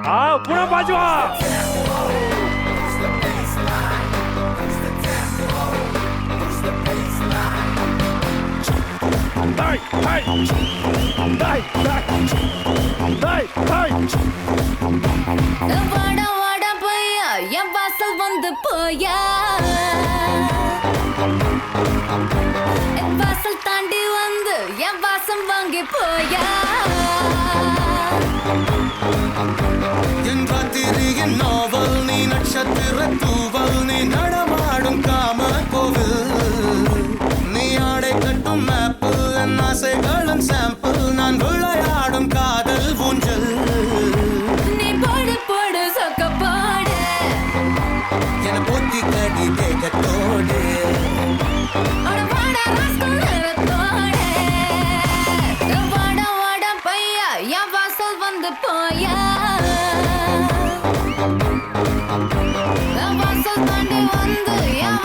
புறம் பாச்சு வா. வாடா வாடா பையா என் வாசல் வந்து போயா, என் வாசல் தாண்டி வந்து என் வாசம் வாங்கி போயா. என் ராத்திரியின் நாவல் நீ, நட்சத்திர தூவல் நீ, நடமாடும் காம கோவில் நீ, ஆடை கட்டும் மேப்பிள் என் ஆசைகளின் சாம்பிள், நான் விளையாடும் காதல் ஊஞ்சல். நீ போடு போடு சொக்க போடு, என போத்தி கடி தேகத்தோடு, வாடா ராஸ்கல் நேரத்தோடு. வாடா வாடா பையா என் வாசல் வந்து போயா, என் வாசல் தாண்டி வந்து என்